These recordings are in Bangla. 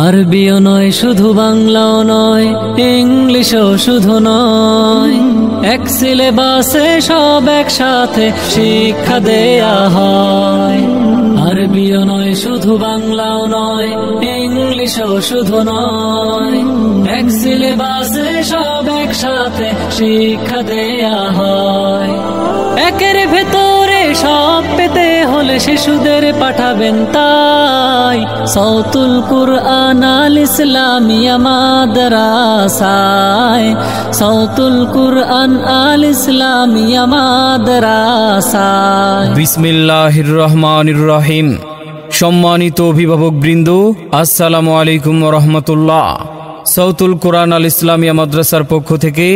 আরবিও নয় শুধু বাংলাও নয়, ইংলিশও শুধু নয়, এক সিলেবাসে সব একসাথে শিক্ষা দেয়া হয়। আরবিও নয় শুধু বাংলাও নয়, ইংলিশও শুধু নয়, এক সিলেবাসে সব একসাথে শিক্ষা দেয়া হয়। একের ভেতরে সব পেতে হলে শিশুদের পাঠাবেন তাই সৌতুল কুরআন আল ইসলামিয়া মাদ্রাসায়, সৌতুল কুরআন আল ইসলামিয়া মাদ্রাসায়। বিসমিল্লাহির রহমানির রহিম। সম্মানিত অভিভাবক বৃন্দ, আসসালামু আলাইকুম ওয়া রাহমাতুল্লাহ। সৌতুল কুরআন আল ইসলামিয়া মাদ্রাসার পক্ষ থেকে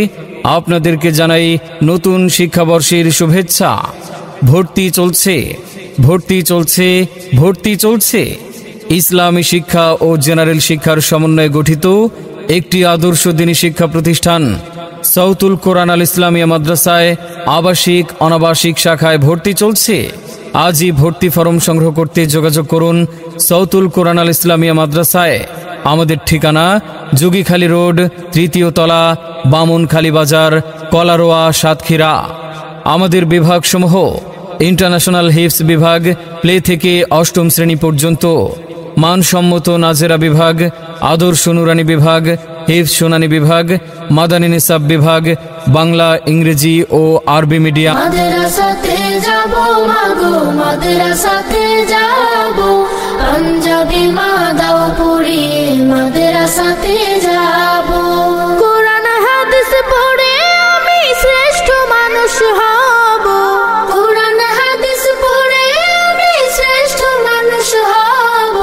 আপনাদেরকে জানাই নতুন শিক্ষাবর্ষের শুভেচ্ছা। ভর্তি চলছে, ভর্তি চলছে, ভর্তি চলছে। ইসলামী শিক্ষা ও জেনারেল শিক্ষার সমন্বয়ে গঠিত একটি আদর্শ দ্বীনী শিক্ষা প্রতিষ্ঠান সৌতুল কুরআন আল ইসলামিয়া মাদ্রাসায় আবাসিক অনাবাসিক শাখায় ভর্তি চলছে। আজই ভর্তি ফরম সংগ্রহ করতে যোগাযোগ করুন সৌতুল কুরআন আল ইসলামিয়া মাদ্রাসায়। আমাদের ঠিকানা যোগীখালী রোড, ৩য় তলা, বামুনখালী বাজার, কলারোয়া, সাতক্ষীরা। আমাদের বিভাগসমূহ: ইন্টারন্যাশনাল হিফজ বিভাগ, প্লে থেকে অষ্টম শ্রেণী পর্যন্ত; মানসম্মত নাজেরা বিভাগ, আদর্শ নুরানি বিভাগ, হিফজ শুনানি বিভাগ, মাদানী নিসাব বিভাগ, বাংলা, ইংরেজি ও আরবি মিডিয়াম। মাদ্রাসাতে যাব মাগো, মাদ্রাসাতে যাব, পাঞ্জাবি মা দাও পড়িয়ে মাদ্রাসাতে যাব। কোরআন হাদিস পড়ে আমি শ্রেষ্ঠ মানুষ হব, কোরআন হাদিস পড়ে আমি শ্রেষ্ঠ মানুষ হব,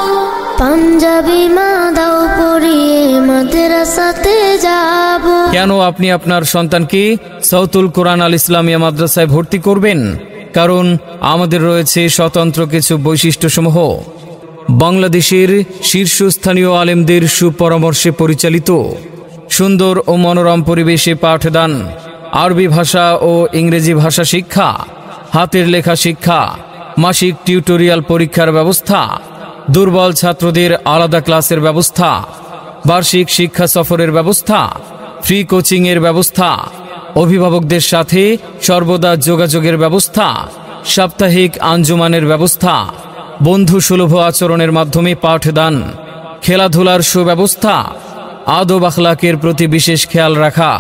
পাঞ্জাবি মা দাও পড়িয়ে মাদ্রাসাতে যাব। কেন আপনি আপনার সন্তানকে সৌতুল কুরআন আল ইসলামিয়া মাদ্রাসায় ভর্তি করবেন? কারণ আমাদের রয়েছে স্বতন্ত্র কিছু বৈশিষ্ট্যসমূহ। বাংলাদেশের শীর্ষস্থানীয় আলেমদের সুপরামর্শে পরিচালিত সুন্দর ও মনোরম পরিবেশে পাঠদান, আরবি ভাষা ও ইংরেজি ভাষা শিক্ষা, হাতের লেখা শিক্ষা, মাসিক টিউটোরিয়াল পরীক্ষার ব্যবস্থা, দুর্বল ছাত্রদের আলাদা ক্লাসের ব্যবস্থা, বার্ষিক শিক্ষা সফরের ব্যবস্থা, ফ্রি কোচিংয়ের ব্যবস্থা, অভিভাবকদের সাথে সর্বদা যোগাযোগের ব্যবস্থা, সাপ্তাহিক আঞ্জুমানের ব্যবস্থা, বন্ধু সুলভ আচরণের মাধ্যমে পাঠদান, খেলাধুলার সুব্যবস্থা, আদব আখলাকের প্রতি বিশেষ খেয়াল রাখা,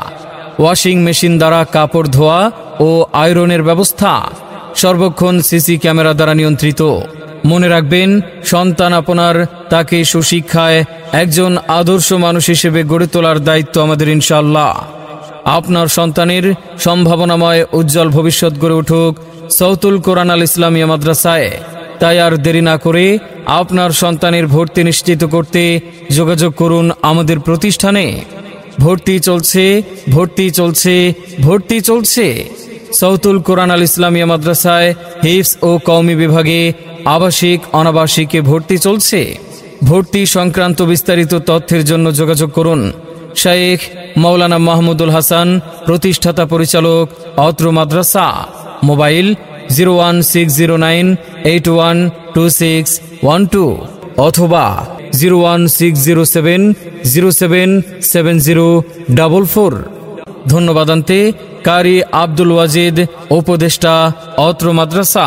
ওয়াশিং মেশিন দ্বারা কাপড় ধোয়া ও আয়রনের ব্যবস্থা, সর্বক্ষণ সিসি ক্যামেরা দ্বারা নিয়ন্ত্রিত। মনে রাখবেন, সন্তান আপনার, তাকে সুশিক্ষায় একজন আদর্শ মানুষ হিসেবে গড়ে তোলার দায়িত্ব আমাদের ইনশাআল্লাহ। আপনার সন্তানের সম্ভাবনাময় উজ্জ্বল ভবিষ্যৎ গড়ে উঠুক সৌতুল কুরআন আল ইসলামিয়া মাদ্রাসায়। তাই আর দেরি না করে আপনার সন্তানের ভর্তি নিশ্চিত করতে যোগাযোগ করুন আমাদের প্রতিষ্ঠানে। ভর্তি চলছে, ভর্তি চলছে, ভর্তি চলছে। সৌতুল কুরআন আল ইসলামিয়া মাদ্রাসায় হিফজ ও কওমি বিভাগে আবাসিক অনাবাসিকে ভর্তি চলছে। ভর্তি সংক্রান্ত বিস্তারিত তথ্যের জন্য যোগাযোগ করুন শাইখ মাওলানা মাহমুদুল হাসান, প্রতিষ্ঠাতা পরিচালক, অত্র মাদ্রাসা। মোবাইল 01609812612 অথবা 01607077044। ধন্যবাদান্তে কারি আব্দুল ওয়াজিদ, উপদেষ্টা, অত্র মাদ্রাসা।